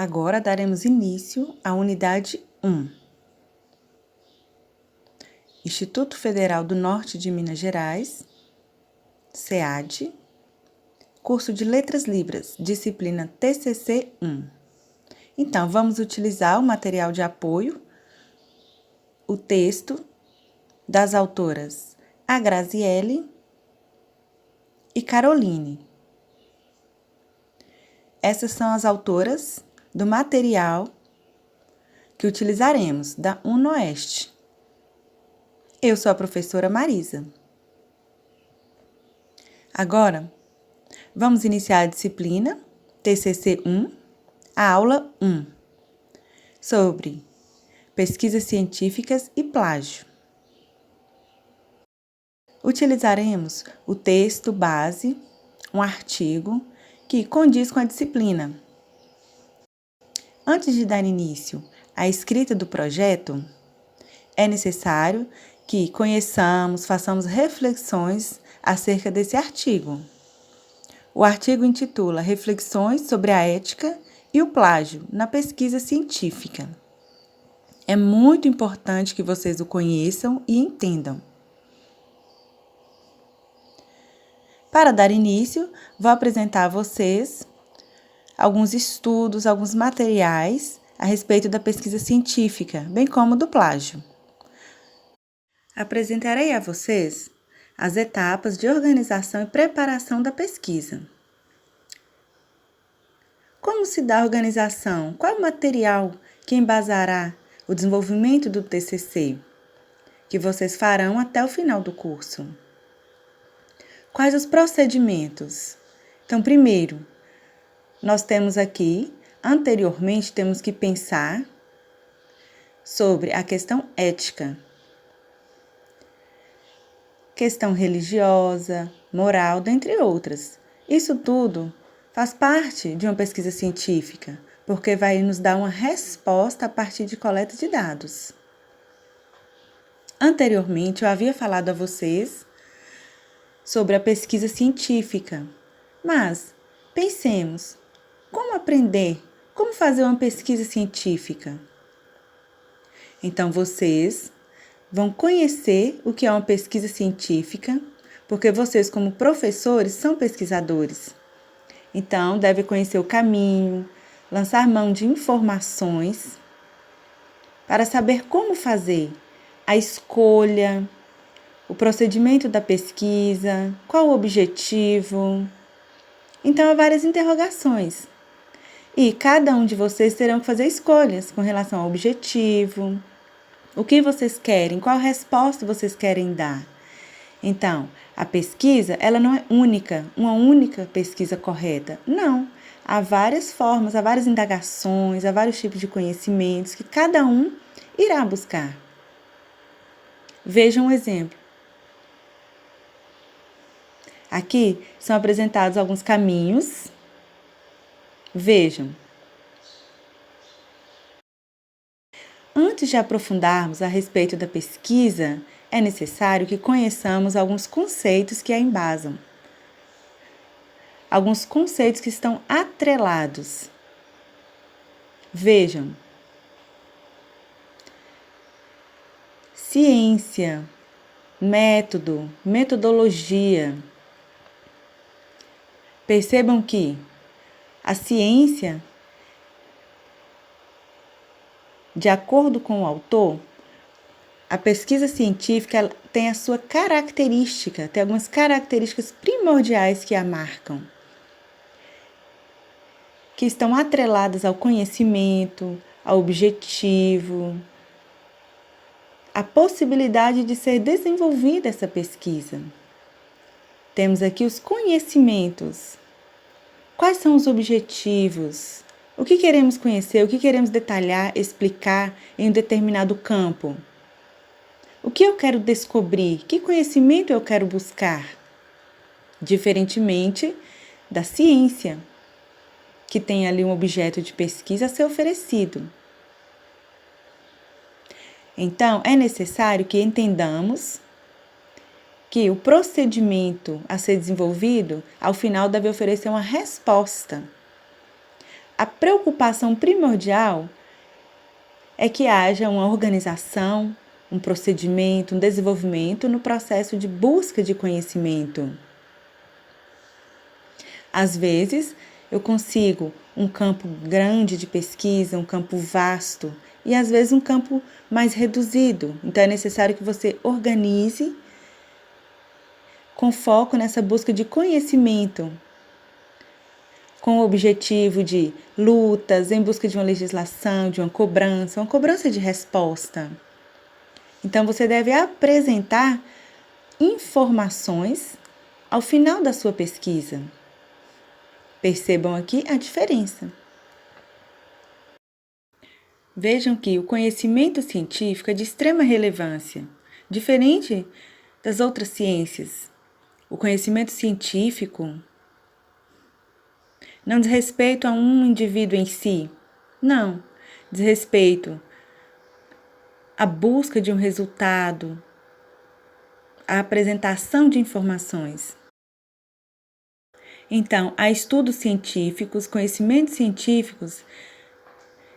Agora daremos início à unidade 1. Instituto Federal do Norte de Minas Gerais, SEAD, curso de Letras Libras, disciplina TCC 1. Então, vamos utilizar o material de apoio, o texto das autoras A Graziele e Caroline. Essas são as autoras do material que utilizaremos, da UNOeste. Eu sou a professora Marisa. Agora, vamos iniciar a disciplina TCC 1, a aula 1, sobre pesquisas científicas e plágio. Utilizaremos o texto base, um artigo que condiz com a disciplina. Antes de dar início à escrita do projeto, é necessário que conheçamos, façamos reflexões acerca desse artigo. O artigo intitula Reflexões sobre a ética e o plágio na pesquisa científica. É muito importante que vocês o conheçam e entendam. Para dar início, vou apresentar a vocês alguns estudos, alguns materiais a respeito da pesquisa científica, bem como do plágio. Apresentarei a vocês as etapas de organização e preparação da pesquisa. Como se dá a organização? Qual o material que embasará o desenvolvimento do TCC, que vocês farão até o final do curso? Quais os procedimentos? Então, primeiro, nós temos aqui, anteriormente, temos que pensar sobre a questão ética, questão religiosa, moral, dentre outras. Isso tudo faz parte de uma pesquisa científica, porque vai nos dar uma resposta a partir de coleta de dados. Anteriormente, eu havia falado a vocês sobre a pesquisa científica, mas pensemos, como aprender? Como fazer uma pesquisa científica? Então, vocês vão conhecer o que é uma pesquisa científica, porque vocês, como professores, são pesquisadores. Então, devem conhecer o caminho, lançar mão de informações para saber como fazer a escolha, o procedimento da pesquisa, qual o objetivo. Então, há várias interrogações. E cada um de vocês terão que fazer escolhas com relação ao objetivo, o que vocês querem, qual resposta vocês querem dar. Então, a pesquisa, ela não é única, uma única pesquisa correta. Não, há várias formas, há várias indagações, há vários tipos de conhecimentos que cada um irá buscar. Vejam um exemplo. Aqui são apresentados alguns caminhos. Vejam. Antes de aprofundarmos a respeito da pesquisa, é necessário que conheçamos alguns conceitos que a embasam. Alguns conceitos que estão atrelados. Vejam. Ciência, método, metodologia. Percebam que a ciência, de acordo com o autor, a pesquisa científica tem a sua característica, tem algumas características primordiais que a marcam, que estão atreladas ao conhecimento, ao objetivo, à possibilidade de ser desenvolvida essa pesquisa. Temos aqui os conhecimentos. Quais são os objetivos? O que queremos conhecer? O que queremos detalhar, explicar em um determinado campo? O que eu quero descobrir? Que conhecimento eu quero buscar? Diferentemente da ciência, que tem ali um objeto de pesquisa a ser oferecido. Então, é necessário que entendamos que o procedimento a ser desenvolvido, ao final, deve oferecer uma resposta a preocupação primordial é que haja uma organização, um procedimento, um desenvolvimento no processo de busca de conhecimento. Às vezes, eu consigo um campo grande de pesquisa, um campo vasto, e às vezes um campo mais reduzido. Então, é necessário que você organize com foco nessa busca de conhecimento, com o objetivo de lutas em busca de uma legislação, de uma cobrança de resposta. Então, você deve apresentar informações ao final da sua pesquisa. Percebam aqui a diferença. Vejam que o conhecimento científico é de extrema relevância, diferente das outras ciências. O conhecimento científico não diz respeito a um indivíduo em si, não, diz respeito à busca de um resultado, à apresentação de informações. Então, há estudos científicos, conhecimentos científicos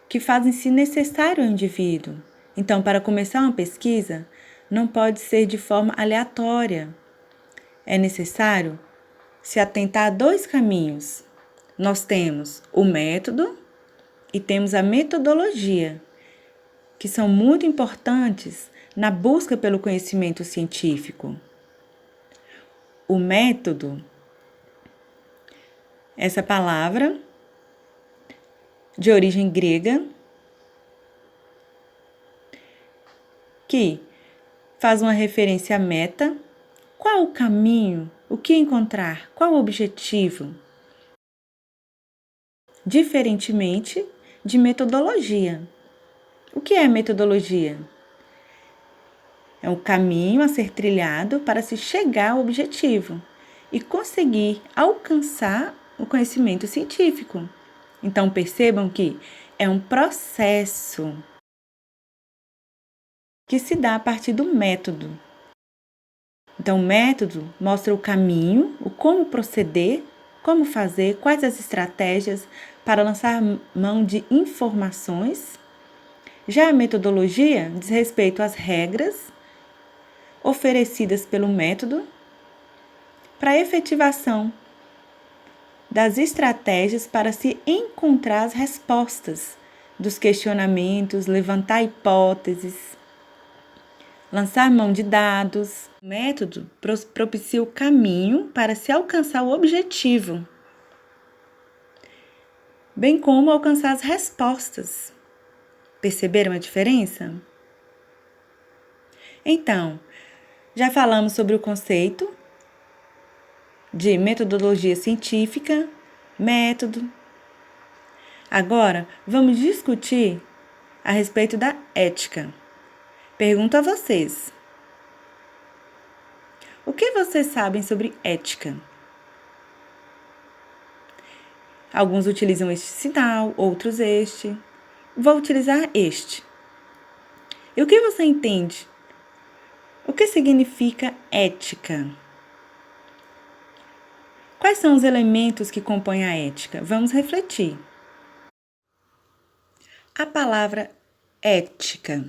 que fazem-se necessário ao indivíduo. Então, para começar uma pesquisa, não pode ser de forma aleatória. É necessário se atentar a dois caminhos. Nós temos o método e temos a metodologia, que são muito importantes na busca pelo conhecimento científico. O método, essa palavra de origem grega, que faz uma referência à meta. Qual o caminho? O que encontrar? Qual o objetivo? Diferentemente de metodologia. O que é metodologia? É um caminho a ser trilhado para se chegar ao objetivo e conseguir alcançar o conhecimento científico. Então, percebam que é um processo que se dá a partir do método. Então, o método mostra o caminho, o como proceder, como fazer, quais as estratégias para lançar mão de informações. Já a metodologia diz respeito às regras oferecidas pelo método para a efetivação das estratégias para se encontrar as respostas dos questionamentos, levantar hipóteses, lançar mão de dados. O método propicia o caminho para se alcançar o objetivo, bem como alcançar as respostas. Perceberam a diferença? Então, já falamos sobre o conceito de metodologia científica, método. Agora, vamos discutir a respeito da ética. Pergunto a vocês: o que vocês sabem sobre ética? Alguns utilizam este sinal, outros este. Vou utilizar este. E o que você entende? O que significa ética? Quais são os elementos que compõem a ética? Vamos refletir. A palavra ética.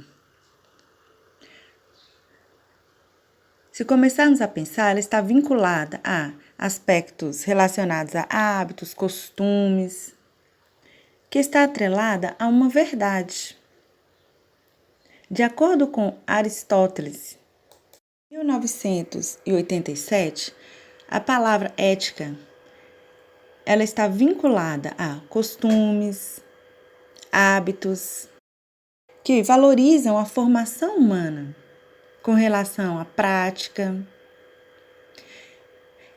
Se começarmos a pensar, ela está vinculada a aspectos relacionados a hábitos, costumes, que está atrelada a uma verdade. De acordo com Aristóteles, em 1987, a palavra ética, ela está vinculada a costumes, hábitos, que valorizam a formação humana com relação à prática.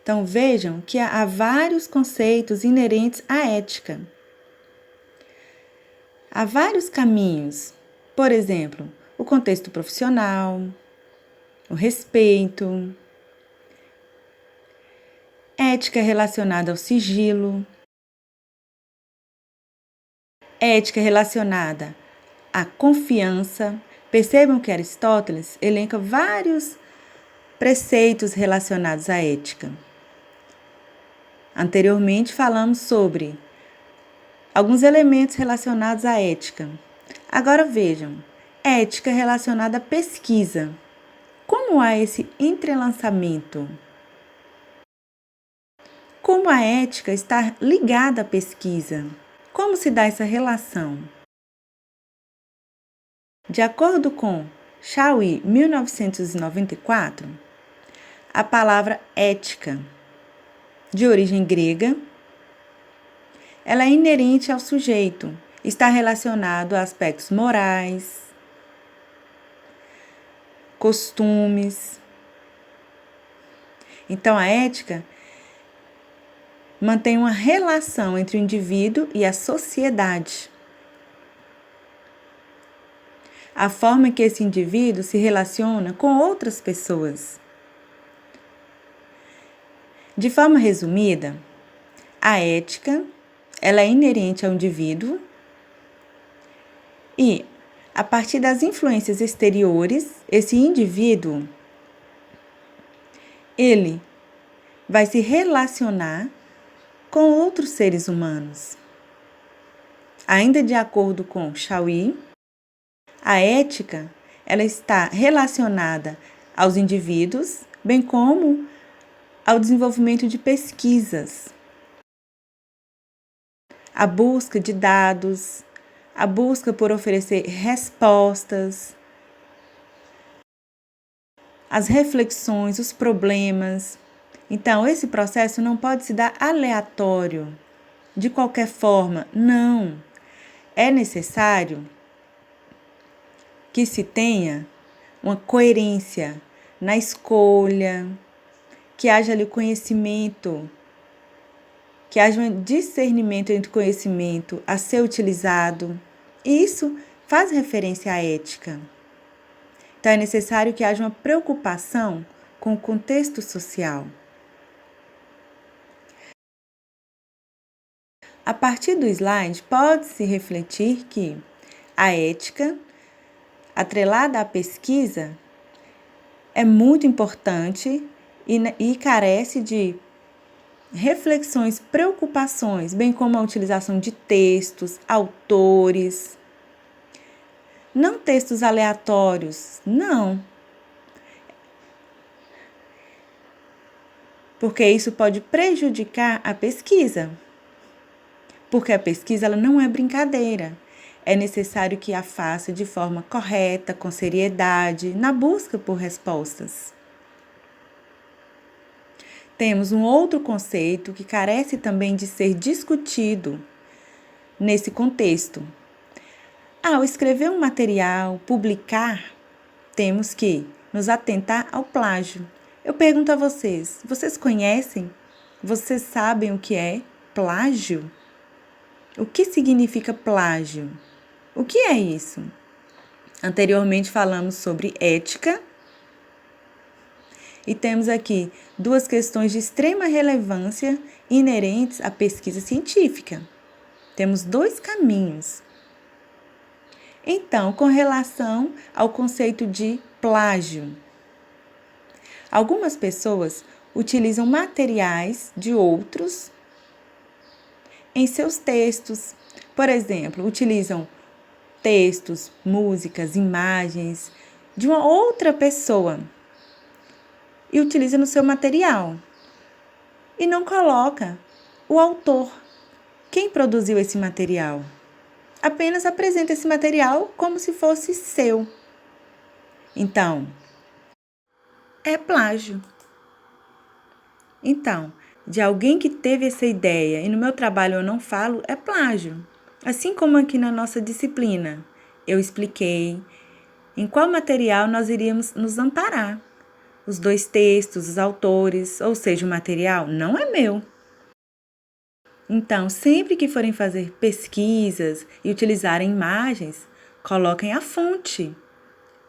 Então, vejam que há vários conceitos inerentes à ética. Há vários caminhos, por exemplo, o contexto profissional, o respeito, ética relacionada ao sigilo, ética relacionada à confiança. Percebam que Aristóteles elenca vários preceitos relacionados à ética. Anteriormente falamos sobre alguns elementos relacionados à ética. Agora vejam, ética relacionada à pesquisa. Como há esse entrelaçamento? Como a ética está ligada à pesquisa? Como se dá essa relação? De acordo com Chauí, 1994, a palavra ética, de origem grega, ela é inerente ao sujeito, está relacionado a aspectos morais, costumes. Então, a ética mantém uma relação entre o indivíduo e a sociedade. A forma que esse indivíduo se relaciona com outras pessoas. De forma resumida, a ética, ela é inerente ao indivíduo e, a partir das influências exteriores, esse indivíduo, ele vai se relacionar com outros seres humanos. Ainda de acordo com Chauí, a ética, ela está relacionada aos indivíduos, bem como ao desenvolvimento de pesquisas, a busca de dados, a busca por oferecer respostas, as reflexões, os problemas. Então, esse processo não pode se dar aleatório, de qualquer forma, não. É necessário que se tenha uma coerência na escolha, que haja ali conhecimento, que haja um discernimento entre o conhecimento a ser utilizado. E isso faz referência à ética. Então, é necessário que haja uma preocupação com o contexto social. A partir do slide, pode-se refletir que a ética, atrelada à pesquisa, é muito importante e carece de reflexões, preocupações, bem como a utilização de textos, autores, não textos aleatórios, não. Porque isso pode prejudicar a pesquisa. Porque a pesquisa ela não é brincadeira. É necessário que a faça de forma correta, com seriedade, na busca por respostas. Temos um outro conceito que carece também de ser discutido nesse contexto. Ao escrever um material, publicar, temos que nos atentar ao plágio. Eu pergunto a vocês, vocês conhecem? Vocês sabem o que é plágio? O que significa plágio? O que é isso? Anteriormente falamos sobre ética e temos aqui duas questões de extrema relevância inerentes à pesquisa científica. Temos dois caminhos. Então, com relação ao conceito de plágio, algumas pessoas utilizam materiais de outros em seus textos. Por exemplo, utilizam textos, músicas, imagens de uma outra pessoa e utiliza no seu material. E não coloca o autor, quem produziu esse material. Apenas apresenta esse material como se fosse seu. Então, é plágio. Então, de alguém que teve essa ideia e no meu trabalho eu não falo, é plágio. Assim como aqui na nossa disciplina, eu expliquei em qual material nós iríamos nos amparar. Os dois textos, os autores, ou seja, o material não é meu. Então, sempre que forem fazer pesquisas e utilizarem imagens, coloquem a fonte.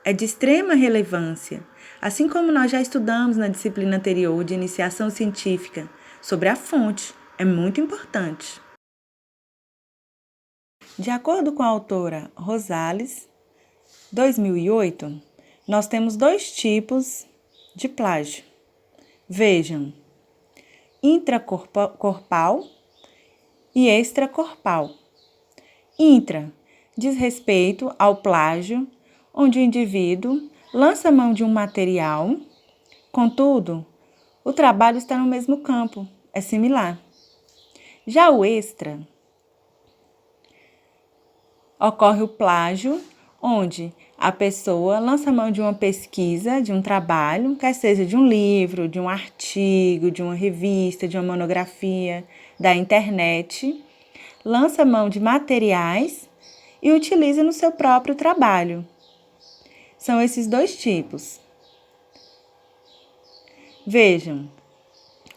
É de extrema relevância. Assim como nós já estudamos na disciplina anterior de iniciação científica sobre a fonte, é muito importante. De acordo com a autora Rosales, 2008, nós temos dois tipos de plágio. Vejam, intracorpal e extracorpal. Intra diz respeito ao plágio, onde o indivíduo lança mão de um material, contudo, o trabalho está no mesmo campo, é similar. Já o extra ocorre o plágio, onde a pessoa lança mão de uma pesquisa, de um trabalho, quer seja de um livro, de um artigo, de uma revista, de uma monografia, da internet, lança mão de materiais e utiliza no seu próprio trabalho. São esses dois tipos. Vejam,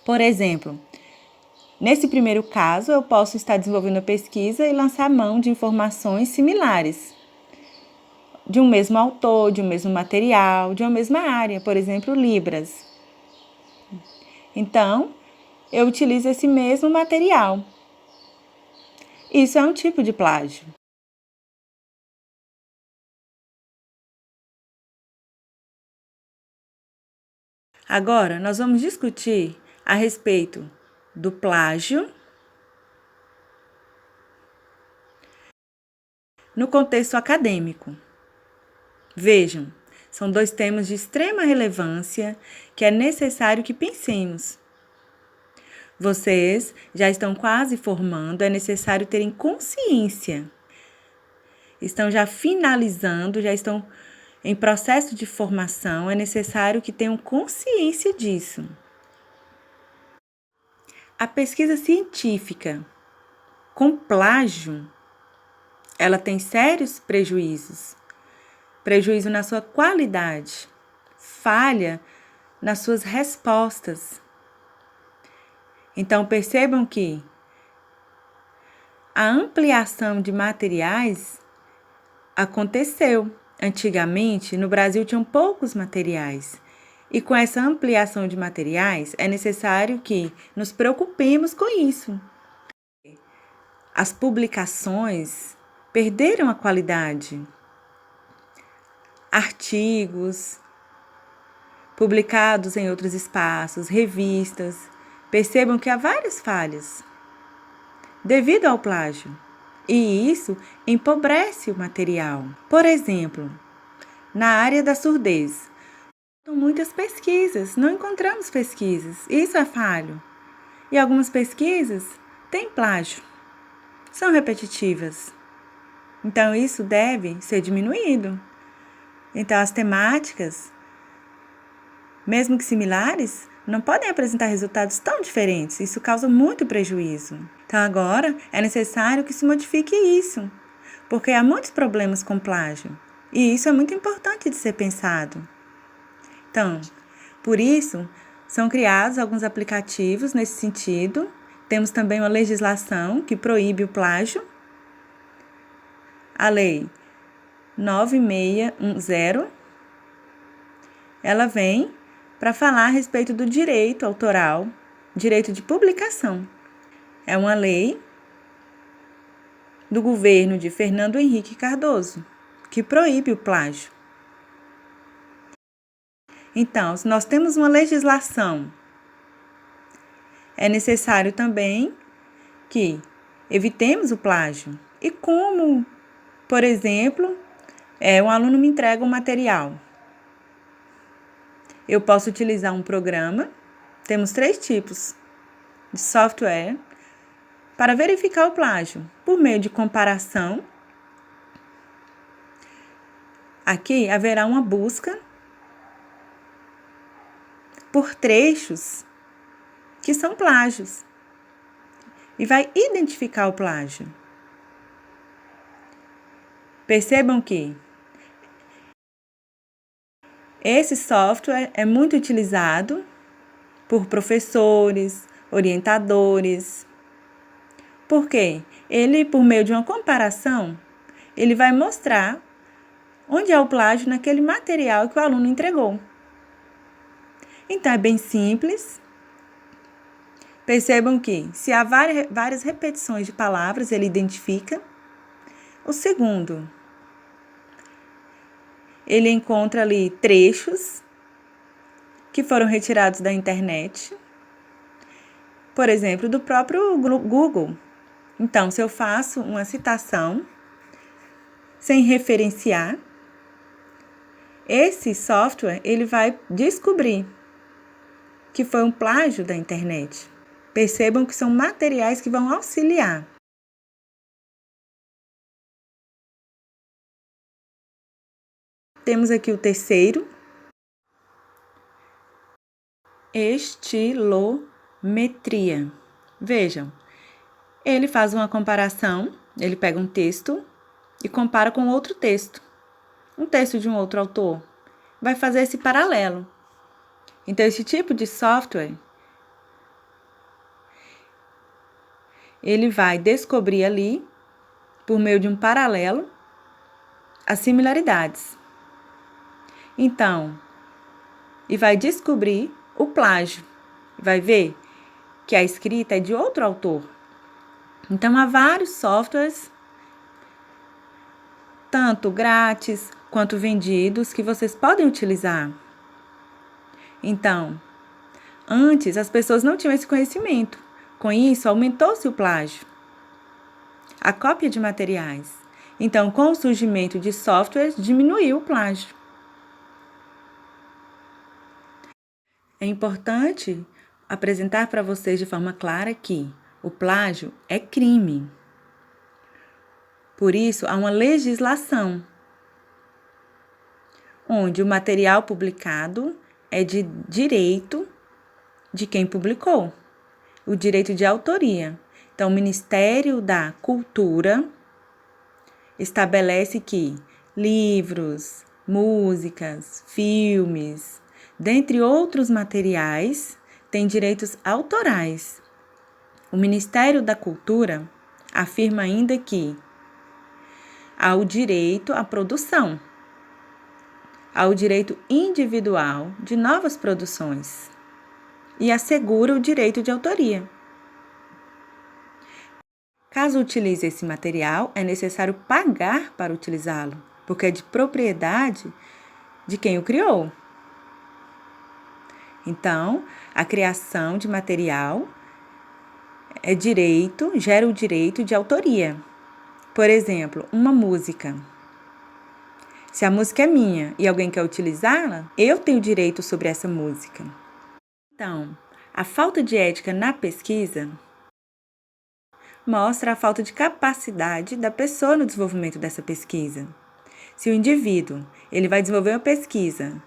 por exemplo, nesse primeiro caso, eu posso estar desenvolvendo a pesquisa e lançar mão de informações similares, de um mesmo autor, de um mesmo material, de uma mesma área, por exemplo, Libras. Então, eu utilizo esse mesmo material. Isso é um tipo de plágio. Agora, nós vamos discutir a respeito do plágio no contexto acadêmico. Vejam, são dois temas de extrema relevância que é necessário que pensemos. Vocês já estão quase formando, é necessário terem consciência. Estão já finalizando, já estão em processo de formação, é necessário que tenham consciência disso. A pesquisa científica com plágio, ela tem sérios prejuízos. Prejuízo na sua qualidade, falha nas suas respostas. Então, percebam que a ampliação de materiais aconteceu. Antigamente, no Brasil, tinham poucos materiais. E com essa ampliação de materiais, é necessário que nos preocupemos com isso. As publicações perderam a qualidade. Artigos publicados em outros espaços, revistas, percebam que há várias falhas devido ao plágio, e isso empobrece o material. Por exemplo, na área da surdez, são muitas pesquisas, não encontramos pesquisas, isso é falho. E algumas pesquisas têm plágio, são repetitivas. Então, isso deve ser diminuído. Então, as temáticas, mesmo que similares, não podem apresentar resultados tão diferentes. Isso causa muito prejuízo. Então, agora, é necessário que se modifique isso, porque há muitos problemas com plágio. E isso é muito importante de ser pensado. Então, por isso, são criados alguns aplicativos nesse sentido. Temos também uma legislação que proíbe o plágio. A Lei 9610, ela vem para falar a respeito do direito autoral, direito de publicação. É uma lei do governo de Fernando Henrique Cardoso, que proíbe o plágio. Então, se nós temos uma legislação, é necessário também que evitemos o plágio. E como, por exemplo, um aluno me entrega um material. Eu posso utilizar um programa, temos 3 tipos de software, para verificar o plágio, por meio de comparação. Aqui haverá uma busca por trechos que são plágios e vai identificar o plágio. Percebam que esse software é muito utilizado por professores, orientadores. Por quê? Ele, por meio de uma comparação, ele vai mostrar onde é o plágio naquele material que o aluno entregou. Então, é bem simples. Percebam que, se há várias repetições de palavras, ele identifica. O segundo, ele encontra ali trechos que foram retirados da internet, por exemplo, do próprio Google. Então, se eu faço uma citação sem referenciar, esse software ele vai descobrir que foi um plágio da internet. Percebam que são materiais que vão auxiliar. Temos aqui o terceiro, estilometria. Vejam, ele faz uma comparação, ele pega um texto e compara com outro texto, um texto de um outro autor. Vai fazer esse paralelo. Então, esse tipo de software, ele vai descobrir ali, por meio de um paralelo, as similaridades. Então, e vai descobrir o plágio. Vai ver que a escrita é de outro autor. Então, há vários softwares, tanto grátis quanto vendidos, que vocês podem utilizar. Então, antes as pessoas não tinham esse conhecimento. Com isso, aumentou-se o plágio, a cópia de materiais. Então, com o surgimento de softwares, diminuiu o plágio. É importante apresentar para vocês de forma clara que o plágio é crime. Por isso, há uma legislação onde o material publicado é de direito de quem publicou, o direito de autoria. Então, o Ministério da Cultura estabelece que livros, músicas, filmes, dentre outros materiais, têm direitos autorais. O Ministério da Cultura afirma ainda que há o direito à produção, há o direito individual de novas produções e assegura o direito de autoria. Caso utilize esse material, é necessário pagar para utilizá-lo, porque é de propriedade de quem o criou. Então, a criação de material gera o direito de autoria. Por exemplo, uma música. Se a música é minha e alguém quer utilizá-la, eu tenho direito sobre essa música. Então, a falta de ética na pesquisa mostra a falta de capacidade da pessoa no desenvolvimento dessa pesquisa. Se o indivíduo ele vai desenvolver uma pesquisa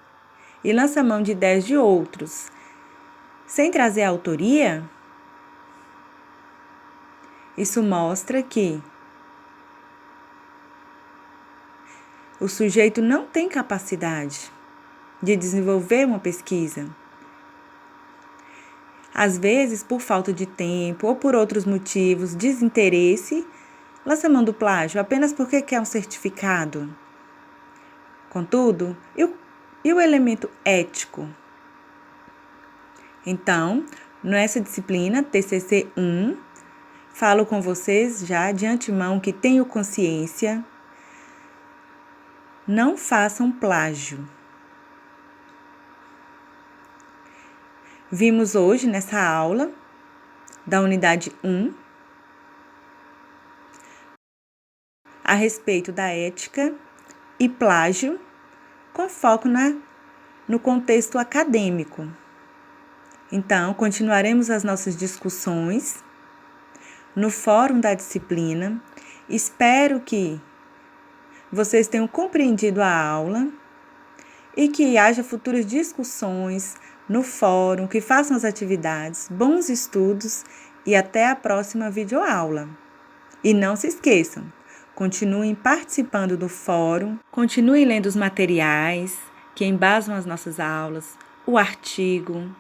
e lança mão de ideias de outros, sem trazer a autoria, isso mostra que o sujeito não tem capacidade de desenvolver uma pesquisa. Às vezes, por falta de tempo ou por outros motivos, desinteresse, lança mão do plágio apenas porque quer um certificado. Contudo, e o elemento ético? Então, nessa disciplina, TCC 1, falo com vocês já de antemão que tenho consciência. Não façam plágio. Vimos hoje nessa aula da unidade 1 a respeito da ética e plágio com foco no contexto acadêmico. Então, continuaremos as nossas discussões no fórum da disciplina. Espero que vocês tenham compreendido a aula e que haja futuras discussões no fórum, que façam as atividades, bons estudos e até a próxima videoaula. E não se esqueçam, continuem participando do fórum, continuem lendo os materiais que embasam as nossas aulas, o artigo,